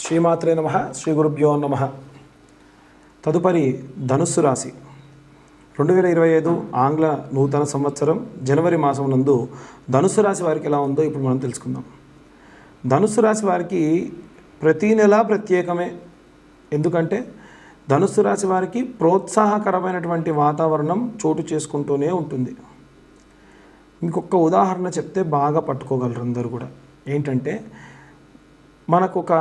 శ్రీమాత్రే నమః, శ్రీ గురుభ్యో నమః. తదుపరి ధనుస్సు రాశి 2025 ఆంగ్ల నూతన సంవత్సరం జనవరి మాసం నందు ధనుస్సు రాశి వారికి ఎలా ఉందో ఇప్పుడు మనం తెలుసుకుందాం. ధనుస్సు రాశి వారికి ప్రతి నెల ప్రత్యేకమే. ఎందుకంటే ధనుస్సు రాశి వారికి ప్రోత్సాహకరమైనటువంటి వాతావరణం చోటు చేసుకుంటూనే ఉంటుంది. ఇంకొక ఉదాహరణ చెప్తే బాగా పట్టుకోగలరు అందరూ కూడా. ఏంటంటే మనకు ఒక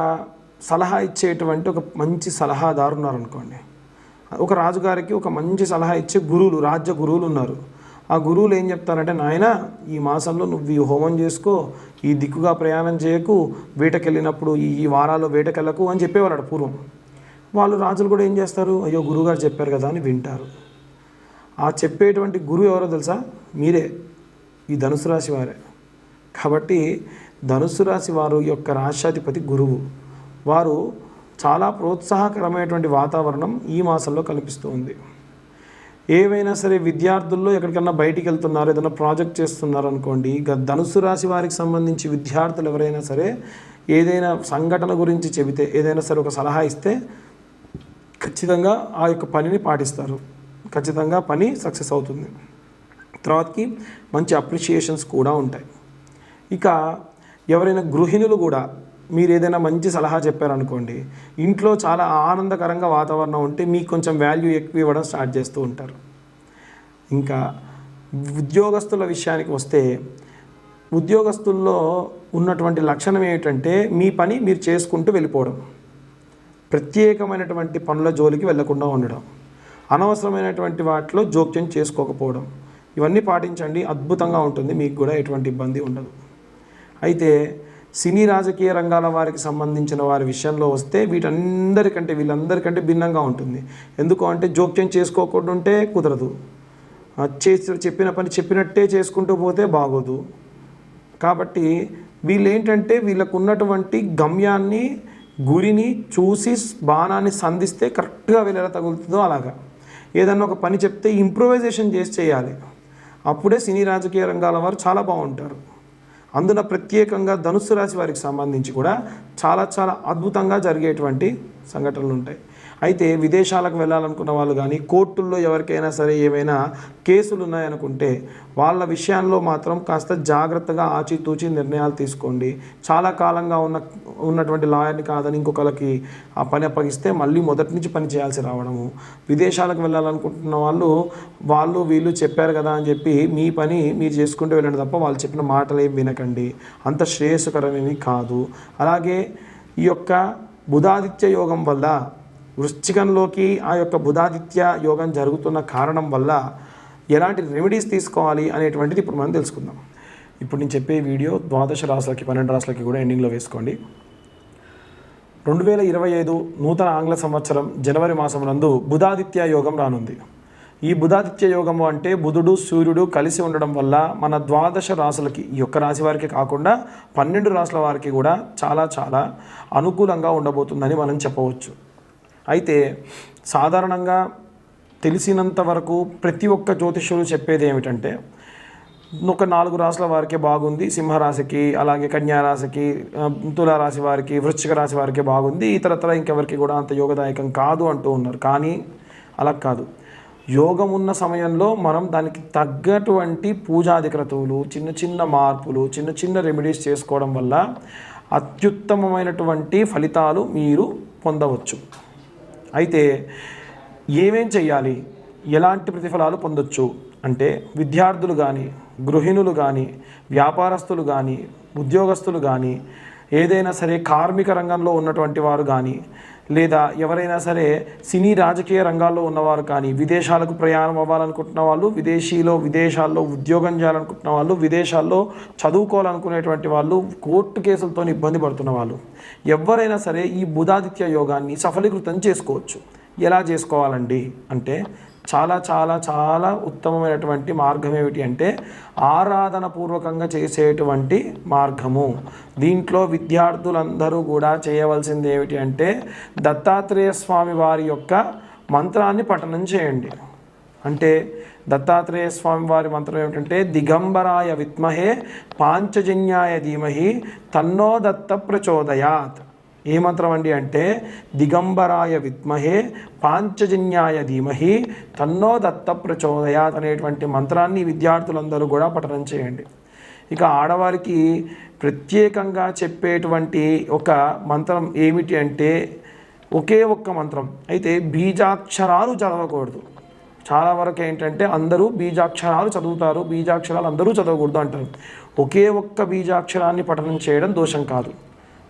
సలహా ఇచ్చేటువంటి ఒక మంచి సలహాదారు ఉన్నారనుకోండి. ఒక రాజుగారికి ఒక మంచి సలహా ఇచ్చే గురువులు, రాజ్య గురువులు ఉన్నారు. ఆ గురువులు ఏం చెప్తారంటే, నాయన ఈ మాసంలో నువ్వు ఈ హోమం చేసుకో, ఈ దిక్కుగా ప్రయాణం చేయకు, వేటకెళ్ళినప్పుడు ఈ వారాల్లో వేటకెళ్ళకు అని చెప్పేవారు పూర్వం. వాళ్ళు రాజులు కూడా ఏం చేస్తారు, అయ్యో గురువుగారు చెప్పారు కదా అని వింటారు. ఆ చెప్పేటువంటి గురువు ఎవరో తెలుసా? మీరే, ఈ ధనుసు రాశి వారే. కాబట్టి ధనుసు రాశి వారు యొక్క రాష్ట్రాధిపతి గురువు. వారు చాలా ప్రోత్సాహకరమైనటువంటి వాతావరణం ఈ మాసంలో కనిపిస్తూ ఉంది. ఏవైనా సరే విద్యార్థుల్లో ఎక్కడికన్నా బయటికి వెళ్తున్నారు, ఏదైనా ప్రాజెక్ట్ చేస్తున్నారు అనుకోండి, ధనుసు రాశి వారికి సంబంధించి విద్యార్థులు ఎవరైనా సరే ఏదైనా సంఘటన గురించి చెబితే, ఏదైనా సరే ఒక సలహా ఇస్తే ఖచ్చితంగా ఆ యొక్క పనిని పాటిస్తారు. ఖచ్చితంగా పని సక్సెస్ అవుతుంది. తర్వాతకి మంచి అప్రిషియేషన్స్ కూడా ఉంటాయి. ఇక ఎవరైనా గృహిణులు కూడా మీరు ఏదైనా మంచి సలహా చెప్పారనుకోండి, ఇంట్లో చాలా ఆనందకరంగా వాతావరణం ఉంటే మీకు కొంచెం వాల్యూ ఎక్కువ ఇవ్వడం స్టార్ట్ చేస్తూ ఉంటారు. ఇంకా ఉద్యోగస్తుల విషయానికి వస్తే, ఉద్యోగస్తుల్లో ఉన్నటువంటి లక్షణం ఏమిటంటే మీ పని మీరు చేసుకుంటూ వెళ్ళిపోవడం, ప్రత్యేకమైనటువంటి పనుల జోలికి వెళ్లకుండా ఉండడం, అనవసరమైనటువంటి వాటిలో జోక్యం చేసుకోకపోవడం. ఇవన్నీ పాటించండి, అద్భుతంగా ఉంటుంది, మీకు కూడా ఎటువంటి ఇబ్బంది ఉండదు. అయితే సినీ రాజకీయ రంగాల వారికి సంబంధించిన వారి విషయంలో వస్తే వీళ్ళందరికంటే భిన్నంగా ఉంటుంది. ఎందుకు అంటే జోక్యం చేసుకోకుండా ఉంటే కుదరదు, చెప్పిన పని చెప్పినట్టే చేసుకుంటూ పోతే బాగోదు. కాబట్టి వీళ్ళు ఏంటంటే వీళ్ళకు ఉన్నటువంటి గమ్యాన్ని, గురిని చూసి బాణాన్ని సంధిస్తే కరెక్ట్గా వీళ్ళ తగులుతుందో అలాగా. ఏదన్నా ఒక పని చెప్తే ఇంప్రూవైజేషన్ చేసి చేయాలి. అప్పుడే సినీ రాజకీయ రంగాల వారు చాలా బాగుంటారు. అందున ప్రత్యేకంగా ధనుస్సు రాశి వారికి సంబంధించి కూడా చాలా చాలా అద్భుతంగా జరిగేటువంటి సంఘటనలు ఉంటాయి. అయితే విదేశాలకు వెళ్ళాలనుకున్న వాళ్ళు కానీ, కోర్టుల్లో ఎవరికైనా సరే ఏమైనా కేసులు ఉన్నాయనుకుంటే వాళ్ళ విషయాల్లో మాత్రం కాస్త జాగ్రత్తగా ఆచితూచి నిర్ణయాలు తీసుకోండి. చాలా కాలంగా ఉన్నటువంటి లాయర్ని కాదని ఇంకొకరికి ఆ పని అప్పగిస్తే మళ్ళీ మొదటి నుంచి పని చేయాల్సి రావడము. విదేశాలకు వెళ్ళాలనుకుంటున్న వాళ్ళు వీళ్ళు చెప్పారు కదా అని చెప్పి మీ పని మీరు చేసుకుంటూ వెళ్ళండి తప్ప వాళ్ళు చెప్పిన మాటలు ఏం వినకండి. అంత శ్రేయస్కరమేమి కాదు. అలాగే ఈ యొక్క బుధాదిత్య యోగం వల్ల వృశ్చికంలోకి ఆ యొక్క బుధాదిత్య యోగం జరుగుతున్న కారణం వల్ల ఎలాంటి రెమెడీస్ తీసుకోవాలి అనేటువంటిది ఇప్పుడు మనం తెలుసుకుందాం. ఇప్పుడు నేను చెప్పే వీడియో 12 రాశులకి 12 రాశులకి కూడా ఎండింగ్లో వేసుకోండి. 2025 నూతన ఆంగ్ల సంవత్సరం జనవరి మాసం నందు బుధాదిత్య యోగం రానుంది. ఈ బుధాదిత్య యోగము అంటే బుధుడు సూర్యుడు కలిసి ఉండడం వల్ల మన 12 రాశులకి, ఈ యొక్క రాశి వారికి కాకుండా 12 రాశుల వారికి కూడా చాలా చాలా అనుకూలంగా ఉండబోతుందని మనం చెప్పవచ్చు. అయితే సాధారణంగా తెలిసినంత వరకు ప్రతి ఒక్క జ్యోతిష్యులు చెప్పేది ఏమిటంటే, ఒక 4 రాశుల వారికే బాగుంది, సింహరాశికి, అలాగే కన్యారాశికి, తులారాశి వారికి, వృశ్చిక రాశి వారికి బాగుంది, ఇతరత్ర ఇంకెవరికి కూడా అంత యోగదాయకం కాదు అంటూ ఉన్నారు. కానీ అలా కాదు. యోగం ఉన్న సమయంలో మనం దానికి తగ్గటువంటి పూజాది క్రతువులు, చిన్న చిన్న మార్పులు, చిన్న చిన్న రెమెడీస్ చేసుకోవడం వల్ల అత్యుత్తమమైనటువంటి ఫలితాలు మీరు పొందవచ్చు. అయితే ఏమేం చెయ్యాలి, ఎలాంటి ప్రతిఫలాలు పొందొచ్చు అంటే, విద్యార్థులు కానీ, గృహిణులు కానీ, వ్యాపారస్తులు కానీ, ఉద్యోగస్తులు కానీ, ఏదైనా సరే కార్మిక రంగంలో ఉన్నటువంటి వారు కానీ, లేదా ఎవరైనా సరే సినీ రాజకీయ రంగాల్లో ఉన్నవారు కానీ, విదేశాలకు ప్రయాణం అవ్వాలనుకుంటున్న వాళ్ళు, విదేశాల్లో ఉద్యోగం చేయాలనుకుంటున్న వాళ్ళు, విదేశాల్లో చదువుకోవాలనుకునేటువంటి వాళ్ళు, కోర్టు కేసులతో ఇబ్బంది పడుతున్న వాళ్ళు, ఎవరైనా సరే ఈ బుధాదిత్య యోగాన్ని సఫలీకృతం చేసుకోవచ్చు. ఎలా చేసుకోవాలండి అంటే, చాలా చాలా చాలా ఉత్తమమైనటువంటి మార్గం ఏమిటి అంటే ఆరాధన పూర్వకంగా చేసేటువంటి మార్గము. దీంట్లో విద్యార్థులందరూ కూడా చేయవలసింది ఏమిటి అంటే, దత్తాత్రేయ స్వామి వారి యొక్క మంత్రాన్ని పఠనం చేయండి. అంటే దత్తాత్రేయ స్వామి వారి మంత్రం ఏమిటంటే, దిగంబరాయ విద్మహే పాంచజన్యాయ ధీమహి తన్నో దత్త ప్రచోదయాత్. ఏ మంత్రం అండి అంటే దిగంబరాయ విద్మహే పాంచజన్యాయ ధీమహి తన్నో దత్త ప్రచోదయాత్ అనేటువంటి మంత్రాన్ని విద్యార్థులందరూ కూడా పఠనం చేయండి. ఇక ఆడవారికి ప్రత్యేకంగా చెప్పేటువంటి ఒక మంత్రం ఏమిటి అంటే ఒకే ఒక్క మంత్రం, అయితే బీజాక్షరాలు చదవకూడదు. చాలా వరకు ఏంటంటే అందరూ బీజాక్షరాలు చదువుతారు, బీజాక్షరాలు అందరూ చదవకూడదు అంటారు. ఒకే ఒక్క బీజాక్షరాన్ని పఠనం చేయడం దోషం కాదు,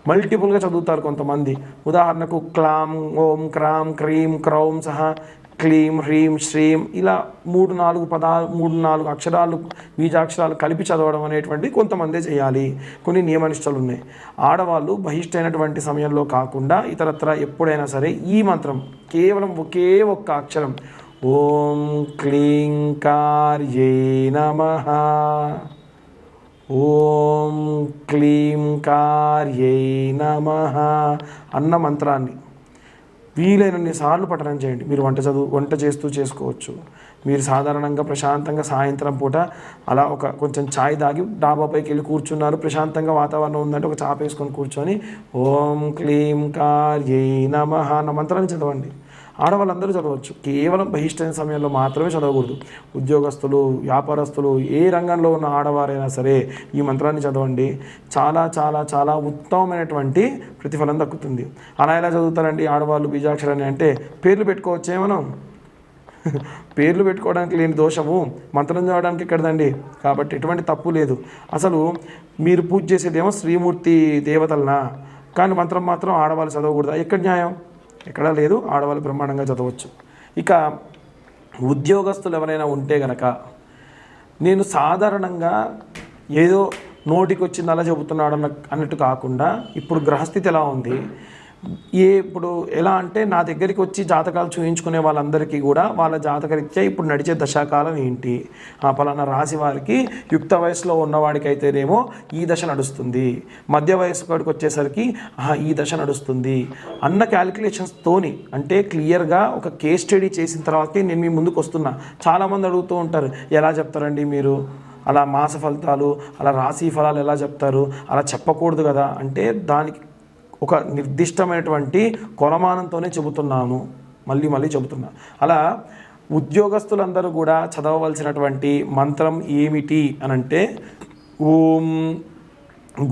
మల్టిపుల్గా చదువుతారు కొంతమంది. ఉదాహరణకు క్లాం ఓం క్రాం క్రీం క్రౌం సహ క్లీం హ్రీం శ్రీం ఇలా 3-4 అక్షరాలు బీజాక్షరాలు కలిపి చదవడం అనేటువంటి కొంతమందే చేయాలి. కొన్ని నియమనిష్టలు ఉన్నాయి. ఆడవాళ్ళు బహిష్టైనటువంటి సమయంలో కాకుండా ఇతరత్ర ఎప్పుడైనా సరే ఈ మంత్రం కేవలం ఒకే ఒక్క అక్షరం ఓం క్లీం కార్యే నమః, ఓం క్లీం కార్యై నమః అన్న మంత్రాన్ని వీలైనన్ని సార్లు పఠనం చేయండి. మీరు వంట చేస్తూ చేసుకోవచ్చు. మీరు సాధారణంగా ప్రశాంతంగా సాయంత్రం పూట అలా కొంచెం ఛాయ్ తాగి డాబాపైకి వెళ్ళి కూర్చున్నారు, ప్రశాంతంగా వాతావరణం ఉందంటే ఒక చాప వేసుకొని కూర్చొని ఓం క్లీం కార్యై నమః అన్న మంత్రాన్ని చదవండి. ఆడవాళ్ళందరూ చదవచ్చు, కేవలం బహిష్టైన సమయంలో మాత్రమే చదవకూడదు. ఉద్యోగస్తులు, వ్యాపారస్తులు, ఏ రంగంలో ఉన్న ఆడవారైనా సరే ఈ మంత్రాన్ని చదవండి. చాలా చాలా చాలా ఉత్తమమైనటువంటి ప్రతిఫలం దక్కుతుంది. అలా ఎలా చదువుతారండి ఆడవాళ్ళు బీజాక్షరాన్ని అంటే పేర్లు పెట్టుకోవచ్చే మనం? పేర్లు పెట్టుకోవడానికి లేని దోషము మంత్రం చదవడానికి ఎక్కడదండి. కాబట్టి ఎటువంటి తప్పు లేదు. అసలు మీరు పూజ చేసేదేమో శ్రీమూర్తి దేవతలనా, కానీ మంత్రం మాత్రం ఆడవాళ్ళు చదవకూడదా? ఎక్కడ న్యాయం? ఎక్కడా లేదు. ఆడవాళ్ళు బ్రహ్మాండంగా చదవచ్చు. ఇక ఉద్యోగస్తులు ఎవరైనా ఉంటే గనక, నేను సాధారణంగా ఏదో నోటికి వచ్చింది అలా చెబుతున్నాడు అన్నట్టు కాకుండా, ఇప్పుడు గ్రహస్థితి ఎలా ఉంది, ఇప్పుడు ఎలా అంటే నా దగ్గరికి వచ్చి జాతకాలు చూయించుకునే వాళ్ళందరికీ కూడా వాళ్ళ జాతకరీత్యా ఇప్పుడు నడిచే దశాకాలం ఏంటి, పలానా రాశి వారికి యుక్త వయసులో ఉన్నవాడికి అయితేనేమో ఈ దశ నడుస్తుంది, మధ్య వయసు వాడికి వచ్చేసరికి ఈ దశ నడుస్తుంది అన్న క్యాలిక్యులేషన్స్తోని, అంటే క్లియర్గా ఒక కేస్ స్టడీ చేసిన తర్వాతకి నేను మీ ముందుకు వస్తున్నా. చాలామంది అడుగుతూ ఉంటారు, ఎలా చెప్తారండి మీరు అలా మాస ఫలితాలు, అలా రాశి ఫలాలు ఎలా చెప్తారు, అలా చెప్పకూడదు కదా అంటే దానికి ఒక నిర్దిష్టమైనటువంటి కొలమానంతోనే చెబుతున్నాను, మళ్ళీ చెబుతున్నా. అలా ఉద్యోగస్తులందరూ కూడా చదవవలసినటువంటి మంత్రం ఏమిటి అనంటే ఓం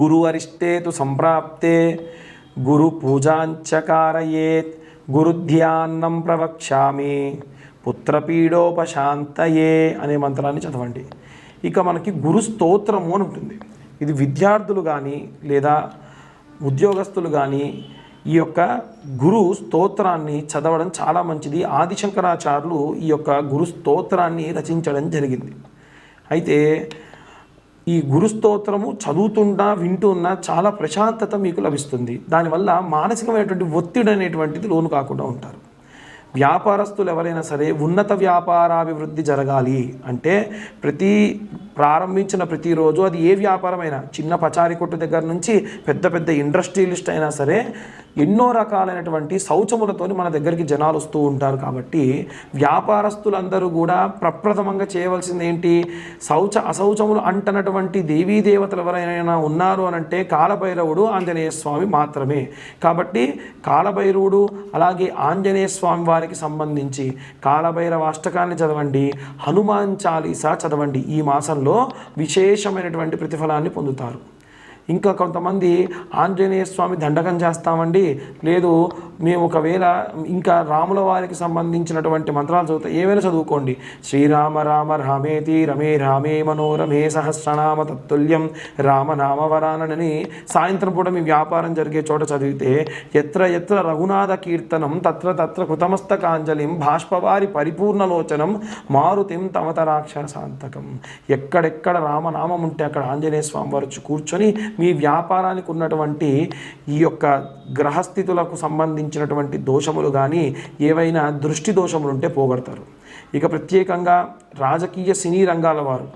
గురు అరిష్టేతు సంప్రాప్తే గురు పూజాంచకారయేత్ గురుధ్యాన్నం ప్రవక్ష్యామి పుత్రపీడోపశాంతయే అనే మంత్రాన్ని చదవండి. ఇక మనకి గురు స్తోత్రము అని ఉంటుంది. ఇది విద్యార్థులు కానీ లేదా ఉద్యోగస్తులు కానీ ఈ యొక్క గురు స్తోత్రాన్ని చదవడం చాలా మంచిది. ఆదిశంకరాచార్యులు ఈ యొక్క గురు స్తోత్రాన్ని రచించడం జరిగింది. అయితే ఈ గురు స్తోత్రము చదువుతున్నా వింటున్నా చాలా ప్రశాంతత మీకు లభిస్తుంది. దానివల్ల మానసికమైనటువంటి ఒత్తిడి అనేటువంటిది లోను కాకుండా ఉంటారు. వ్యాపారస్తులు ఎవరైనా సరే ఉన్నత వ్యాపారాభివృద్ధి జరగాలి అంటే ప్రారంభించిన ప్రతిరోజు అది ఏ వ్యాపారమైనా, చిన్న పచారీ కొట్టు దగ్గర నుంచి పెద్ద ఇండస్ట్రియలిస్ట్ అయినా సరే ఎన్నో రకాలైనటువంటి శౌచములతోని మన దగ్గరికి జనాలు వస్తూ ఉంటారు. కాబట్టి వ్యాపారస్తులందరూ కూడా ప్రప్రథమంగా చేయవలసింది ఏంటి, అశౌచములు అంటనటువంటి దేవీ దేవతలు ఎవరైనా ఉన్నారు అనంటే కాలభైరవుడు, ఆంజనేయ స్వామి మాత్రమే. కాబట్టి కాలభైరవుడు అలాగే ఆంజనేయ స్వామి వారికి సంబంధించి కాలభైరవ అష్టకాన్ని చదవండి, హనుమాన్ చాలీసా చదవండి. ఈ మాసంలో విశేషమైనటువంటి ప్రతిఫలాన్ని పొందుతారు. ఇంకా కొంతమంది ఆంజనేయ స్వామి దండకం చేస్తామండి, లేదు మేము ఒకవేళ ఇంకా రాముల వారికి సంబంధించినటువంటి మంత్రాలు చదువుతా, ఏమైనా చదువుకోండి. శ్రీరామ రామ రామేతి రమే రామే మనోరమే సహస్రనామ తత్తుల్యం రామనామవరానని సాయంత్రం పూట మీ వ్యాపారం జరిగే చోట చదివితే ఎత్ర ఎత్ర రఘునాథ కీర్తనం తత్ర తత్ర కృతమస్తకాంజలిం బాష్పవారి పరిపూర్ణలోచనం మారుతిం తమతరాక్షరశాంతకం. ఎక్కడెక్కడ రామనామం ఉంటే అక్కడ ఆంజనేయ స్వామి వారు కూర్చొని మీ వ్యాపారానికి ఉన్నటువంటి ఈ యొక్క గ్రహస్థితులకు సంబంధించినటువంటి దోషములు కానీ ఏవైనా దృష్టి దోషములు ఉంటే పోగొడతారు. ఇక ప్రత్యేకంగా రాజకీయ సినీ రంగాల వారు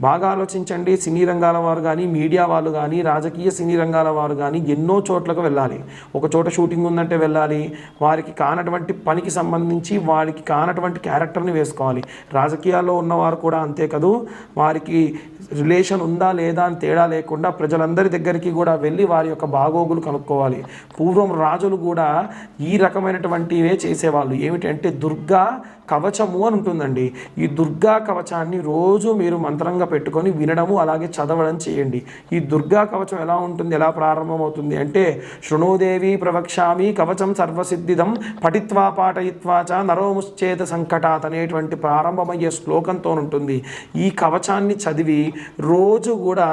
బాగా ఆలోచించండి. సినీ రంగాల వారు కానీ, మీడియా వాళ్ళు కానీ, రాజకీయ సినీ రంగాల వారు కానీ ఎన్నో చోట్లకు వెళ్ళాలి. ఒక చోట షూటింగ్ ఉందంటే వెళ్ళాలి. వారికి కానటువంటి పనికి సంబంధించి వారికి కానటువంటి క్యారెక్టర్ని వేసుకోవాలి. రాజకీయాల్లో ఉన్నవారు కూడా అంతే కదూ. వారికి రిలేషన్ ఉందా లేదా అని తేడా లేకుండా ప్రజలందరి దగ్గరికి కూడా వెళ్ళి వారి యొక్క బాగోగులు కనుక్కోవాలి. పూర్వం రాజులు కూడా ఈ రకమైనటువంటివే చేసేవాళ్ళు. ఏమిటంటే దుర్గా కవచము అని ఉంటుందండి. ఈ దుర్గా కవచాన్ని రోజు మీరు మంత్రంగా పెట్టుకొని వినడము అలాగే చదవడం చేయండి. ఈ దుర్గా కవచం ఎలా ఉంటుంది, ఎలా ప్రారంభమవుతుంది అంటే శృణోదేవి ప్రవక్ష్యామి కవచం సర్వసిద్ధిదం పఠిత్వా పాఠయిత్వా చ నరోముశ్చేత సంకటాత్ అనేటువంటి ప్రారంభమయ్యే శ్లోకంతో ఉంటుంది. ఈ కవచాన్ని చదివి రోజు కూడా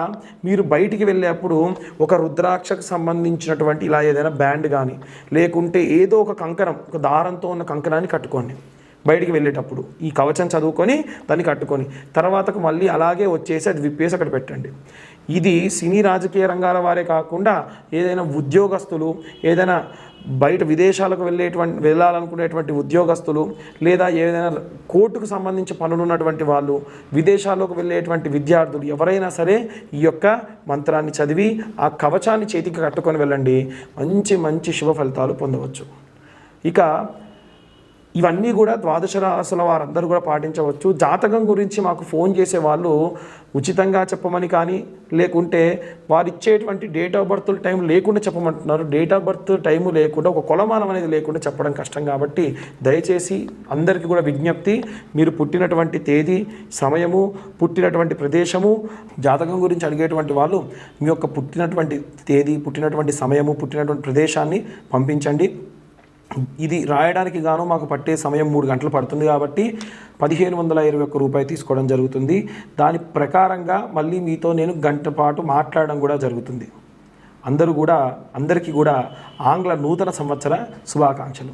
మీరు బయటికి వెళ్ళేప్పుడు ఒక రుద్రాక్షకు సంబంధించినటువంటి ఇలా ఏదైనా బ్యాండ్ కానీ లేకుంటే ఏదో ఒక కంకణం, ఒక దారంతో ఉన్న కంకణాన్ని కట్టుకోండి. బయటికి వెళ్ళేటప్పుడు ఈ కవచం చదువుకొని దాన్ని కట్టుకొని తర్వాతకు మళ్ళీ అలాగే వచ్చేసి అది విప్పేసి అక్కడ పెట్టండి. ఇది సినీ రాజకీయ రంగాల వారే కాకుండా ఏదైనా ఉద్యోగస్తులు, ఏదైనా బయట విదేశాలకు వెళ్ళాలనుకునేటువంటి ఉద్యోగస్తులు, లేదా ఏదైనా కోర్టుకు సంబంధించి పనులు ఉన్నటువంటి వాళ్ళు, విదేశాల్లోకి వెళ్ళేటువంటి విద్యార్థులు ఎవరైనా సరే ఈ యొక్క మంత్రాన్ని చదివి ఆ కవచాన్ని చేతికి కట్టుకొని వెళ్ళండి. మంచి మంచి శుభ ఫలితాలు పొందవచ్చు. ఇక ఇవన్నీ కూడా ద్వాదశ రాశుల వారందరూ కూడా పాటించవచ్చు. జాతకం గురించి మాకు ఫోన్ చేసే వాళ్ళు ఉచితంగా చెప్పమని కానీ లేకుంటే వారు ఇచ్చేటువంటి డేట్ ఆఫ్ బర్త్ టైం లేకుండా చెప్పమంటున్నారు. డేట్ ఆఫ్ బర్త్ టైము లేకుండా ఒక కొలమానం అనేది లేకుండా చెప్పడం కష్టం. కాబట్టి దయచేసి అందరికీ కూడా విజ్ఞప్తి, మీరు పుట్టినటువంటి తేదీ, సమయము, పుట్టినటువంటి ప్రదేశము, జాతకం గురించి అడిగేటువంటి వాళ్ళు మీ యొక్క పుట్టినటువంటి తేదీ, పుట్టినటువంటి సమయము, పుట్టినటువంటి ప్రదేశాన్ని పంపించండి. ఇది రాయడానికి గాను మాకు పట్టే సమయం 3 గంటలు పడుతుంది. కాబట్టి 1521 రూపాయలు తీసుకోవడం జరుగుతుంది. దాని ప్రకారంగా మళ్ళీ మీతో నేను గంట పాటు మాట్లాడడం కూడా జరుగుతుంది. అందరికీ కూడా ఆంగ్ల నూతన సంవత్సర శుభాకాంక్షలు.